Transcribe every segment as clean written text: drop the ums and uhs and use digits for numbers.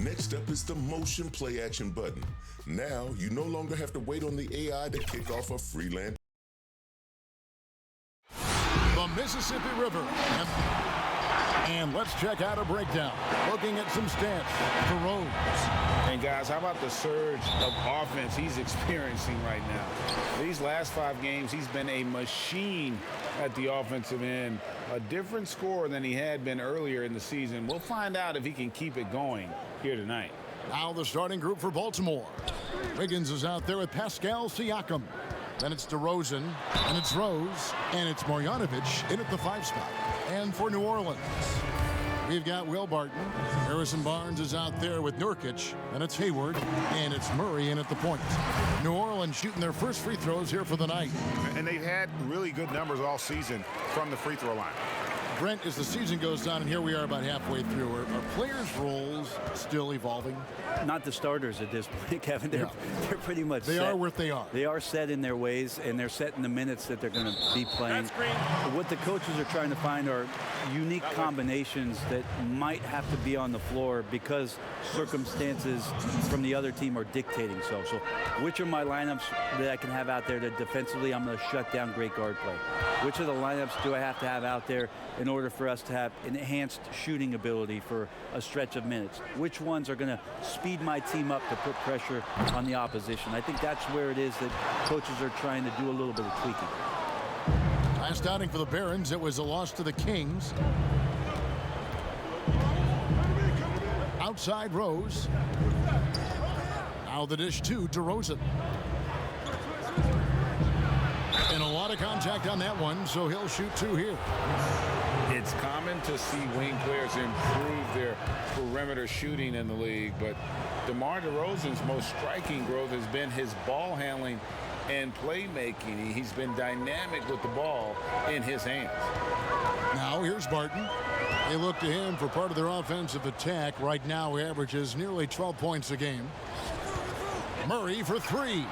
Next up is the motion play action button. Now, you no longer have to wait on the AI to kick off a freelance. The Mississippi River. And let's check out a breakdown. Looking at some stats for Rose. And guys, how about the surge of offense he's experiencing right now? These last 5 games, he's been a machine at the offensive end. A different scorer than he had been earlier in the season. We'll find out if he can keep it going here tonight. Now the starting group for Baltimore. Wiggins is out there with Pascal Siakam. Then it's DeRozan, and it's Rose, and it's Marjanovic in at the 5 spot. And for New Orleans, we've got Will Barton. Harrison Barnes is out there with Nurkic, and it's Hayward, and it's Murray in at the point. New Orleans shooting their first free throws here for the night. And they've had really good numbers all season from the free throw line. Brent, as the season goes on, and here we are about halfway through, are players' roles still evolving? Not the starters at this point, Kevin. They're pretty much They set. are what they are. They are set in their ways, and they're set in the minutes that they're going to be playing. What the coaches are trying to find are unique combinations that might have to be on the floor because circumstances from the other team are dictating so. So which are my lineups that I can have out there that defensively I'm going to shut down great guard play? Which of the lineups do I have to have out there in order for us to have enhanced shooting ability for a stretch of minutes? Which ones are going to speed my team up to put pressure on the opposition? I think that's where it is that coaches are trying to do a little bit of tweaking. Last outing for the Barons, it was a loss to the Kings. Outside Rose. Now the dish to DeRozan. And a lot of contact on that one, so he'll shoot 2 here. It's common to see wing players improve their perimeter shooting in the league, but DeMar DeRozan's most striking growth has been his ball handling and playmaking. He's been dynamic with the ball in his hands. Now here's Barton. They look to him for part of their offensive attack. Right now he averages nearly 12 points a game. Murray for 3.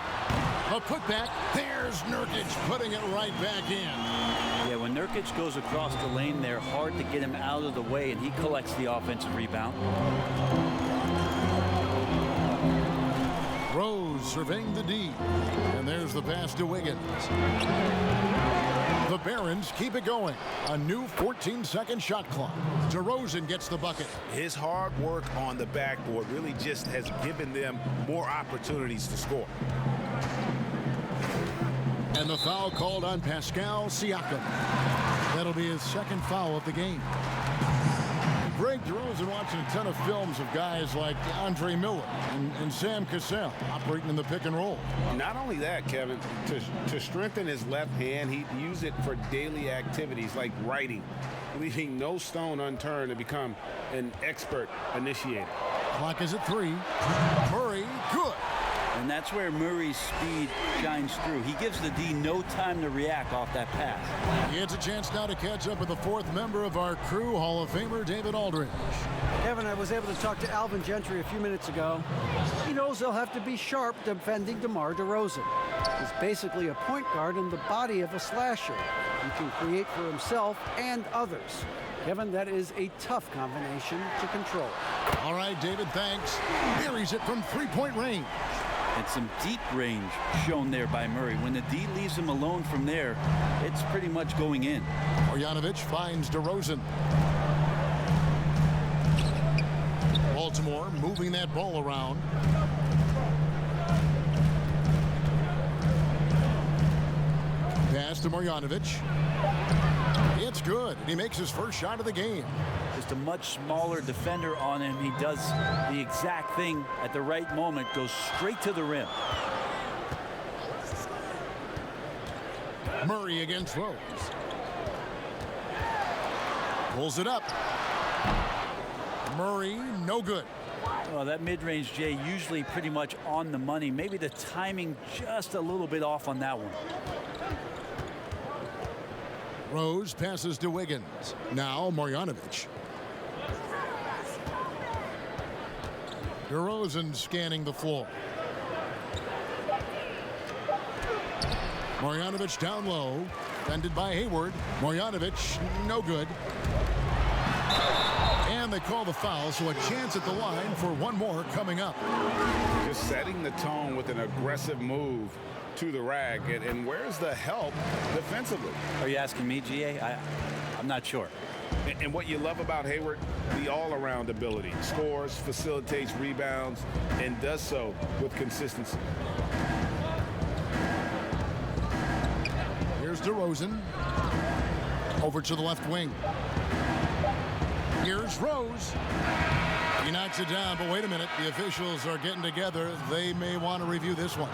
A putback. There's Nurkic putting it right back in. Yeah, when Nurkic goes across the lane there, hard to get him out of the way, and he collects the offensive rebound. Rose surveying the D. And there's the pass to Wiggins. The Barons keep it going. A new 14-second shot clock. DeRozan gets the bucket. His hard work on the backboard really just has given them more opportunities to score. And the foul called on Pascal Siakam. That'll be his second foul of the game. Greg DeRozan watching a ton of films of guys like Andre Miller and Sam Cassell operating in the pick and roll. Not only that, Kevin, to strengthen his left hand, he'd use it for daily activities like writing, leaving no stone unturned to become an expert initiator. Clock is at 3. Murray, good. And that's where Murray's speed shines through. He gives the D no time to react off that pass. He gets a chance now to catch up with the 4th member of our crew, Hall of Famer David Aldridge. Kevin, I was able to talk to Alvin Gentry a few minutes ago. He knows they'll have to be sharp defending DeMar DeRozan. He's basically a point guard in the body of a slasher. He can create for himself and others. Kevin, that is a tough combination to control. All right, David, thanks. Buries it from 3-point range. And some deep range shown there by Murray. When the D leaves him alone from there, it's pretty much going in. Marjanovic finds DeRozan. Baltimore moving that ball around. Pass to Marjanovic. It's good, and he makes his first shot of the game. Just a much smaller defender on him. He does the exact thing at the right moment, goes straight to the rim. Murray against Rose. Pulls it up. Murray, no good. Well, that mid-range, Jay, usually pretty much on the money. Maybe the timing just a little bit off on that one. Rose passes to Wiggins. Now Marjanovic. DeRozan scanning the floor. Marjanovic down low. Defended by Hayward. Marjanovic, no good. And they call the foul, so a chance at the line for one more coming up. Just setting the tone with an aggressive move to the rack. And where's the help defensively? Are you asking me, GA? I'm not sure. And what you love about Hayward, the all-around ability. Scores, facilitates rebounds, and does so with consistency. Here's DeRozan. Over to the left wing. Here's Rose. He knocks it down, but wait a minute. The officials are getting together. They may want to review this one.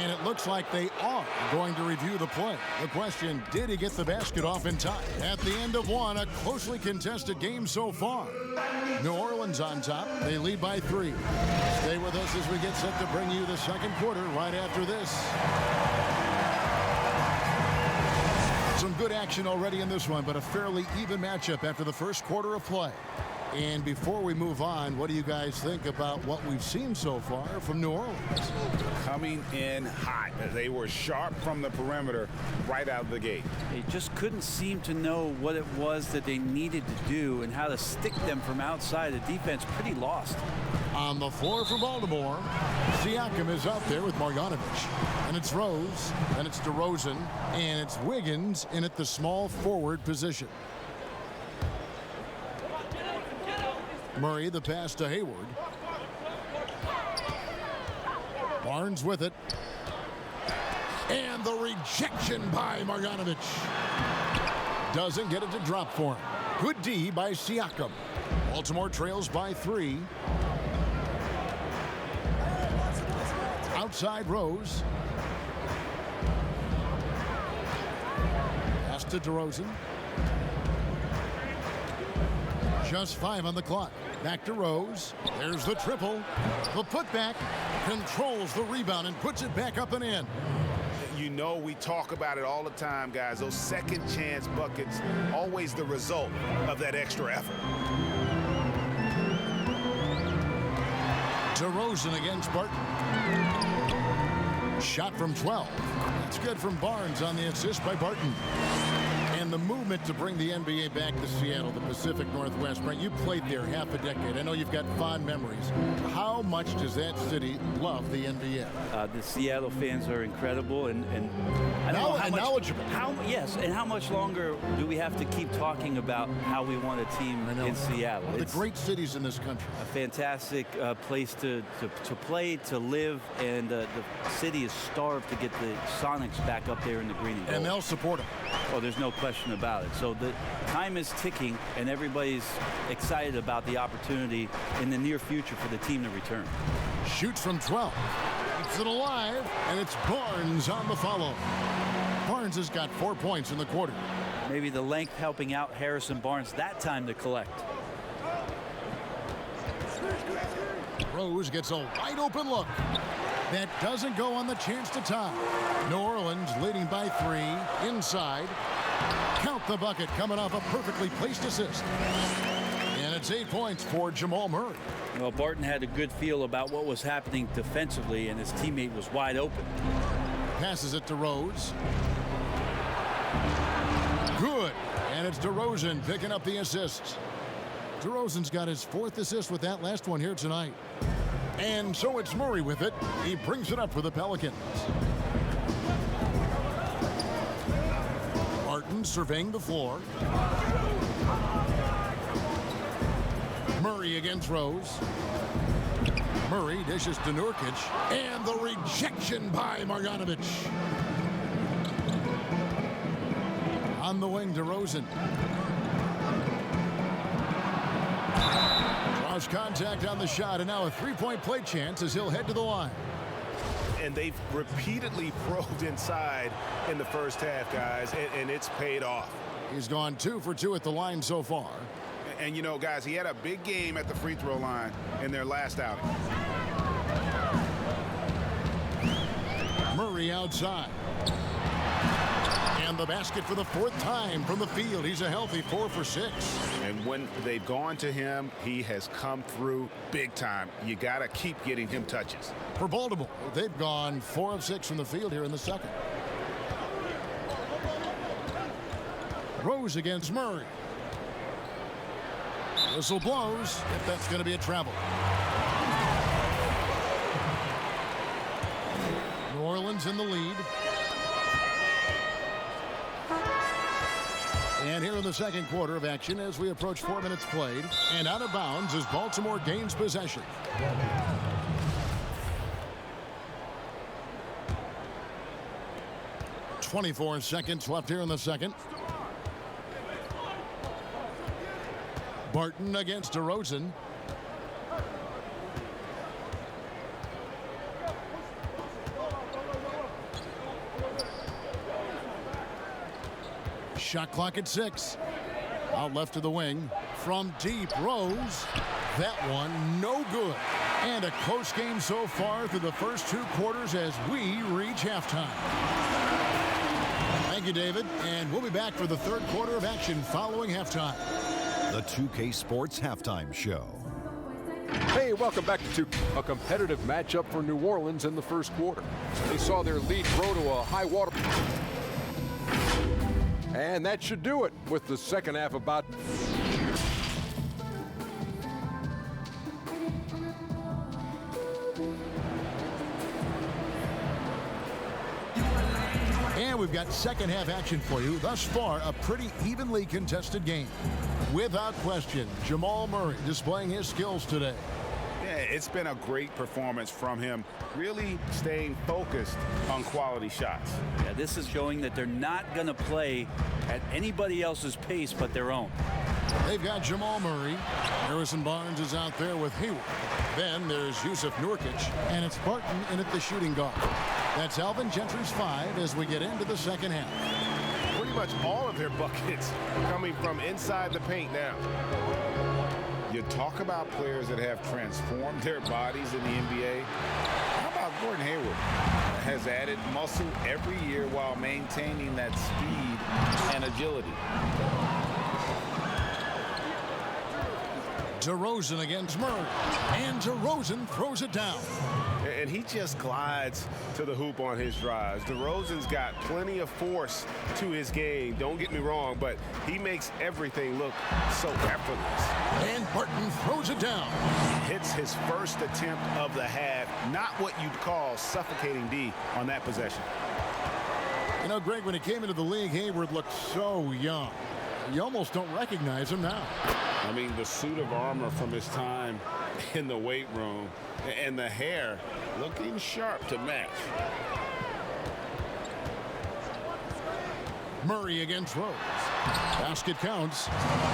And it looks like they are going to review the play. The question, did he get the basket off in time? At the end of one, a closely contested game so far. New Orleans on top. They lead by 3. Stay with us as we get set to bring you the second quarter right after this. Some good action already in this one, but a fairly even matchup after the first quarter of play. And before we move on, what do you guys think about what we've seen so far from New Orleans? Coming in hot. They were sharp from the perimeter right out of the gate. They just couldn't seem to know what it was that they needed to do and how to stick them from outside. The defense pretty lost. On the floor for Baltimore, Siakam is out there with Marjanovic. And it's Rose, and it's DeRozan, and it's Wiggins in at the small forward position. Murray, the pass to Hayward. Barnes with it. And the rejection by Marjanovic. Doesn't get it to drop for him. Good D by Siakam. Baltimore trails by 3. Outside Rose. Pass to DeRozan. Just 5 on the clock. Back to Rose. There's the triple. The putback. Controls the rebound and puts it back up and in. You know, we talk about it all the time, guys. Those second chance buckets, always the result of that extra effort. DeRozan against Barton. Shot from 12. That's good from Barnes on the assist by Barton. And the movement to bring the NBA back to Seattle, the Pacific Northwest. Brent, you played there half a decade. I know you've got fond memories. How much does that city love the NBA? The Seattle fans are incredible and I don't know how much, knowledgeable. Yes, and how much longer do we have to keep talking about how we want a team in Seattle? One of the great cities in this country. A fantastic place to play, to live, and the city is starved to get the Sonics back up there in the green and gold. And they'll support them. Oh, there's no question about it. So the time is ticking, and everybody's excited about the opportunity in the near future for the team to return. Shoots from 12. Keeps it alive, and it's Barnes on the follow. Barnes has got 4 points in the quarter. Maybe the length helping out Harrison Barnes that time to collect. Rose gets a wide open look. That doesn't go on the chance to tie. New Orleans leading by 3 inside. Count the bucket coming off a perfectly placed assist. And it's 8 points for Jamal Murray. Well, Barton had a good feel about what was happening defensively, and his teammate was wide open. Passes it to Rose. Good. And it's DeRozan picking up the assists. DeRozan's got his 4th assist with that last one here tonight. And so it's Murray with it. He brings it up for the Pelicans. Martin surveying the floor. Murray against Rose. Murray dishes to Nurkic. And the rejection by Marjanovic. On the wing, DeRozan. Draws contact on the shot, and now a 3-point play chance as he'll head to the line. And they've repeatedly probed inside in the first half, guys, and it's paid off. He's gone 2 for 2 at the line so far. And, you know, guys, he had a big game at the free throw line in their last outing. Murray outside. And the basket for the 4th time from the field. He's a healthy 4 for 6. And when they've gone to him, he has come through big time. You got to keep getting him touches. For Baltimore, they've gone 4 of 6 from the field here in the second. Rose against Murray. Whistle blows. If that's going to be a travel. New Orleans in the lead. And here in the second quarter of action as we approach 4 minutes played. And out of bounds as Baltimore gains possession. .24 seconds left here in the second. Barton against DeRozan. Shot clock at 6. Out left to the wing. From deep, Rose. That one no good. And a close game so far through the first 2 quarters as we reach halftime. Thank you, David. And we'll be back for the third quarter of action following halftime. The 2K Sports Halftime Show. Hey, welcome back to a competitive matchup for New Orleans in the first quarter. They saw their lead grow to a high water. And that should do it with the second half about. And we've got second half action for you. Thus far, a pretty evenly contested game. Without question, Jamal Murray displaying his skills today. Yeah, it's been a great performance from him, really staying focused on quality shots. Yeah, this is showing that they're not going to play at anybody else's pace but their own. They've got Jamal Murray. Harrison Barnes is out there with Hayward. Then there's Yusuf Nurkic, and it's Barton in at the shooting guard. That's Alvin Gentry's 5 as we get into the second half. Pretty much all of their buckets coming from inside the paint now. You talk about players that have transformed their bodies in the NBA. How about Gordon Hayward? Has added muscle every year while maintaining that speed and agility. DeRozan against Murray. And DeRozan throws it down. And he just glides to the hoop on his drives. DeRozan's got plenty of force to his game. Don't get me wrong, but he makes everything look so effortless. And Barton throws it down. Hits his first attempt of the half. Not what you'd call suffocating D on that possession. You know, Greg, when he came into the league, Hayward looked so young. You almost don't recognize him now. I mean, the suit of armor from his time in the weight room and the hair looking sharp to match. Murray against Rose. Basket counts.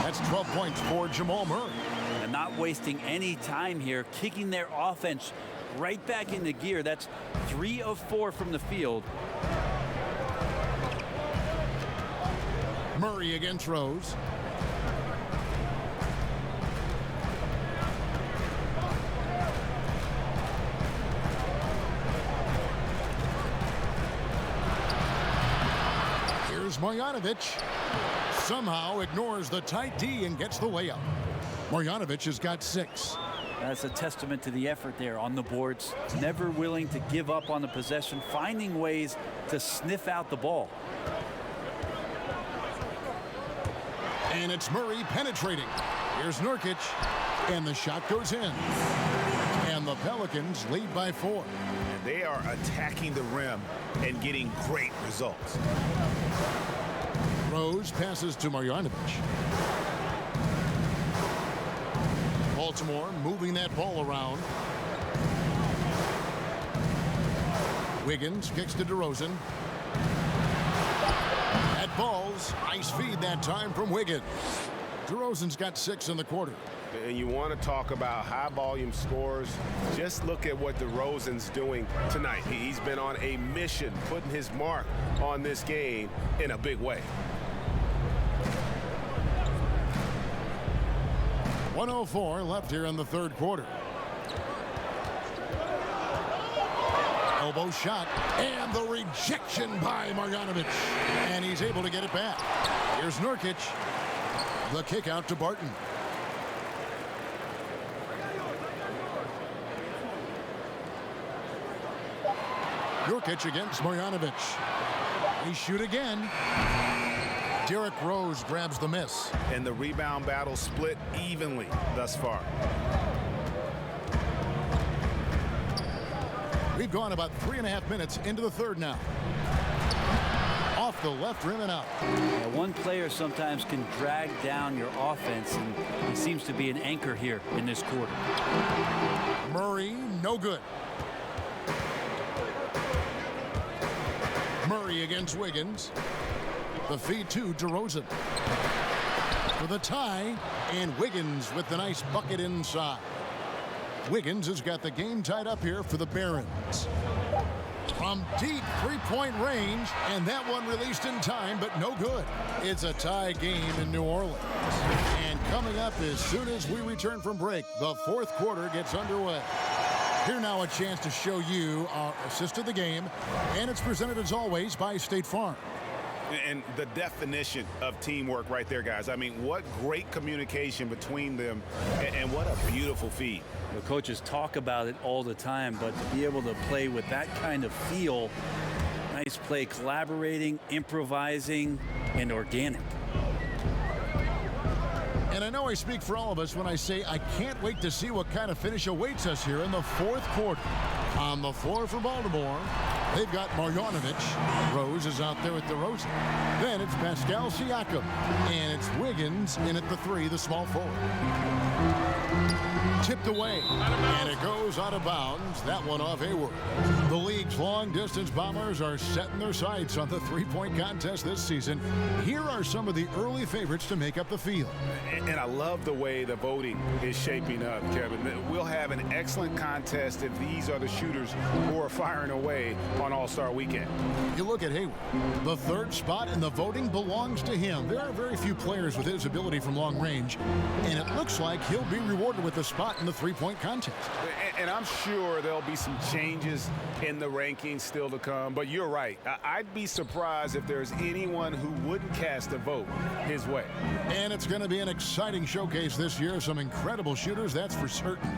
That's 12 points for Jamal Murray. And not wasting any time here, kicking their offense right back into gear. That's 3 of 4 from the field. Murray against Rose. Here's Marjanovic. Somehow ignores the tight D and gets the layup. Marjanovic has got 6. That's a testament to the effort there on the boards. Never willing to give up on the possession, finding ways to sniff out the ball. And it's Murray penetrating. Here's Nurkic. And the shot goes in. And the Pelicans lead by 4. And they are attacking the rim and getting great results. Rose passes to Marjanovic. Baltimore moving that ball around. Wiggins kicks to DeRozan. At balls, nice feed that time from Wiggins. DeRozan's got 6 in the quarter. And you want to talk about high volume scores, just look at what DeRozan's doing tonight. He's been on a mission, putting his mark on this game in a big way. 1:04 left here in the third quarter. Elbow shot, and the rejection by Marjanovic. And he's able to get it back. Here's Nurkic. The kick out to Barton. Nurkic against Marjanovic. He shoot again. Derrick Rose grabs the miss. And the rebound battle split evenly thus far. We've gone about 3.5 minutes into the third now. Off the left rim and out. Yeah, one player sometimes can drag down your offense, and he seems to be an anchor here in this quarter. Murray, no good. Murray against Wiggins. The feed to DeRozan. For the tie, and Wiggins with the nice bucket inside. Wiggins has got the game tied up here for the Barons. From deep three-point range, and that one released in time, but no good. It's a tie game in New Orleans. And coming up as soon as we return from break, the fourth quarter gets underway. Here now a chance to show you our assist of the game, and it's presented as always by State Farm. And the definition of teamwork right there, guys. I mean, what great communication between them, and what a beautiful feed. The coaches talk about it all the time, but to be able to play with that kind of feel, nice play, collaborating, improvising, and organic. And I know I speak for all of us when I say I can't wait to see what kind of finish awaits us here in the fourth quarter. On the floor for Baltimore, they've got Marjanovic. Rose is out there with DeRozan. Then it's Pascal Siakam. And it's Wiggins in at the three, the small forward. Tipped away, and it goes out of bounds. That one off Hayward. The league's long-distance Bombers are setting their sights on the three-point contest this season. Here are some of the early favorites to make up the field. And I love the way the voting is shaping up, Kevin. We'll have an excellent contest if these are the shooters who are firing away on All-Star Weekend. You look at Hayward. The third spot in the voting belongs to him. There are very few players with his ability from long range, and it looks like he'll be rewarded with a spot in the three-point contest. And I'm sure there'll be some changes in the rankings still to come, but you're right. I'd be surprised if there's anyone who wouldn't cast a vote his way. And it's going to be an exciting showcase this year. Some incredible shooters, that's for certain.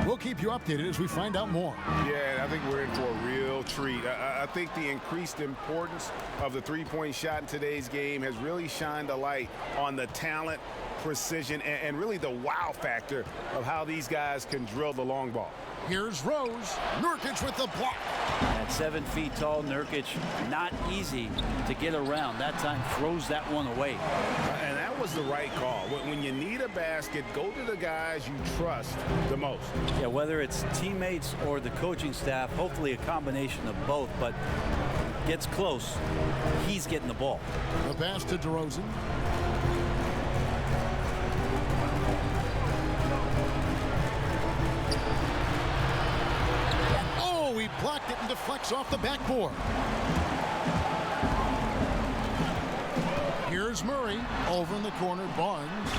We'll keep you updated as we find out more. Yeah, I think we're in for a real treat. I think the increased importance of the three-point shot in today's game has really shined a light on the talent, precision, and really the wow factor of how these guys can drill the long ball. Here's Rose. Nurkic with the block. At 7 feet tall, Nurkic, not easy to get around. That time throws that one away. And that was the right call. When you need a basket, go to the guys you trust the most. Yeah, whether it's teammates or the coaching staff, hopefully a combination of both, but gets close, he's getting the ball. The pass to DeRozan. He blocked it and deflects off the backboard. Here's Murray over in the corner. Barnes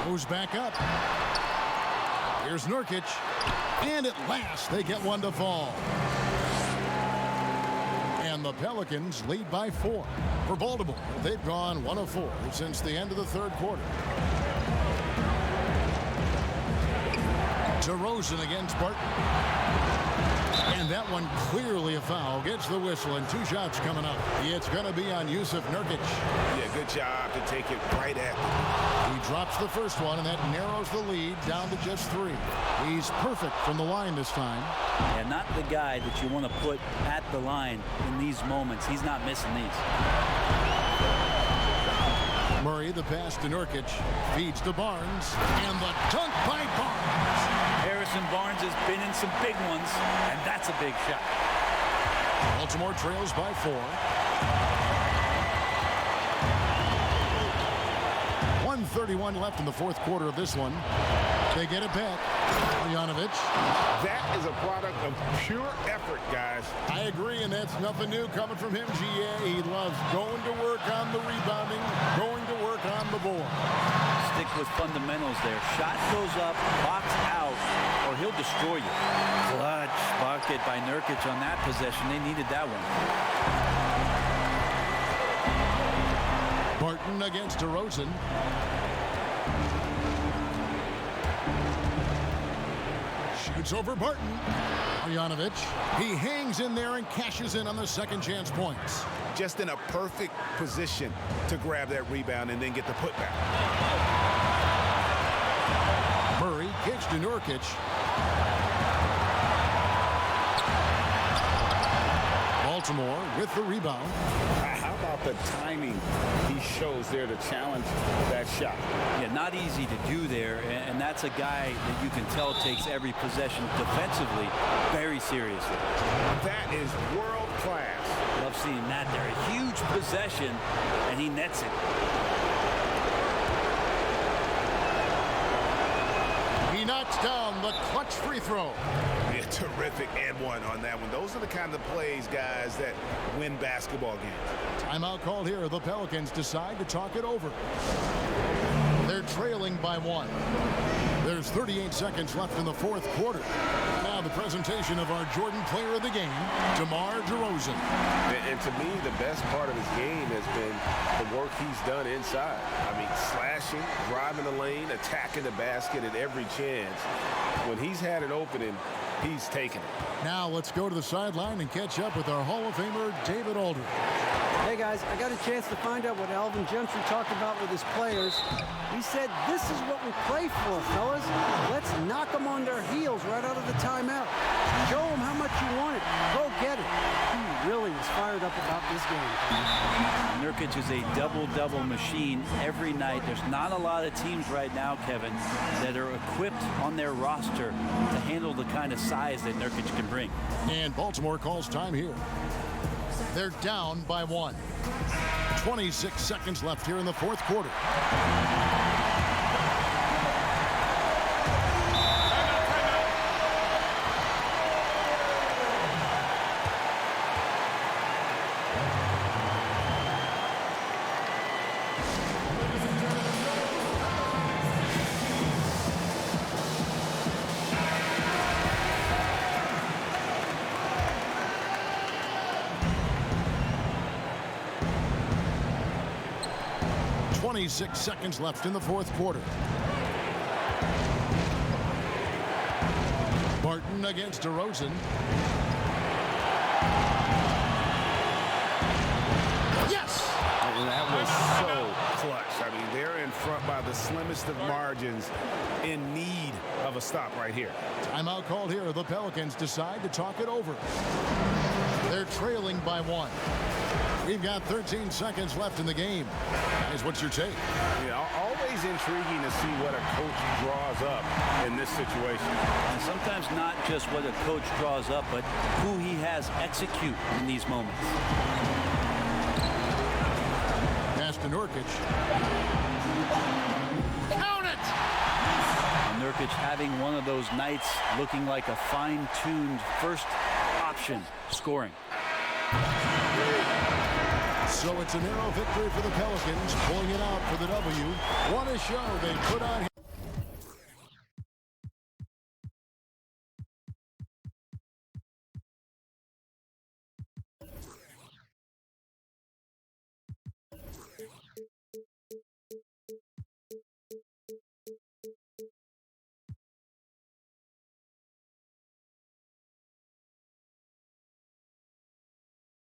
moves back up. Here's Nurkic, and at last they get one to fall. And the Pelicans lead by 4. For Baltimore, they've gone 1 of 4 since the end of the third quarter. DeRozan against Barton. And that one clearly a foul. Gets the whistle, and 2 shots coming up. It's going to be on Yusuf Nurkic. Yeah, good job to take it right at him. He drops the first one, and that narrows the lead down to just 3. He's perfect from the line this time. Yeah, not the guy that you want to put at the line in these moments. He's not missing these. Murray, the pass to Nurkic, feeds to Barnes, and the dunk by Barnes. Harrison Barnes has been in some big ones, and that's a big shot. Baltimore trails by 4. 1:31 left in the fourth quarter of this one. They get it back. Marjanovic. That is a product of pure effort, guys. I agree, and that's nothing new coming from him, GA. He loves going to work on the rebounding, going to work on the board. Stick with fundamentals there. Shot goes up, box out, or he'll destroy you. Clutch bucket by Nurkic on that possession. They needed that one. Barton against DeRozan. Shoots over Barton. Marjanovic. He hangs in there and cashes in on the second chance points. Just in a perfect position to grab that rebound and then get the putback. Murray kicks to Nurkic. Baltimore with the rebound. How about the timing he shows there to challenge that shot? Yeah, not easy to do there, and that's a guy that you can tell takes every possession defensively very seriously. That is world class. Love seeing that there. A huge possession, and he nets it. He knocks down the clutch free throw. Yeah, terrific and one on that one. Those are the kind of plays, guys, that win basketball games. Timeout called here. The Pelicans decide to talk it over. They're trailing by 1. There's 38 seconds left in the fourth quarter. Now the presentation of our Jordan player of the game, DeMar DeRozan. And to me, the best part of his game has been the work he's done inside. I mean, slashing, driving the lane, attacking the basket at every chance. When he's had an opening, he's taken it. Now let's go to the sideline and catch up with our Hall of Famer, David Aldridge. Hey guys, I got a chance to find out what Alvin Gentry talked about with his players. He said, this is what we play for, fellas. Let's knock them on their heels right out of the timeout. Show them how much you want it. Go get it. He really was fired up about this game. Nurkic is a double-double machine every night. There's not a lot of teams right now, Kevin, that are equipped on their roster to handle the kind of size that Nurkic can bring. And Baltimore calls time here. They're down by 1. 26 seconds left here in the fourth quarter. Six seconds left in the fourth quarter. Barton against DeRozan. Yes! And that was so clutch. I mean, they're in front by the slimmest of margins, in need of a stop right here. Timeout called here. The Pelicans decide to talk it over. They're trailing by 1. We've got 13 seconds left in the game. Guys, what's your take? Yeah, always intriguing to see what a coach draws up in this situation. And sometimes not just what a coach draws up, but who he has execute in these moments. Pass to Nurkic. Count it! And Nurkic having one of those nights looking like a fine-tuned first option scoring. So it's a narrow victory for the Pelicans, pulling it out for the W. What a show they put on here.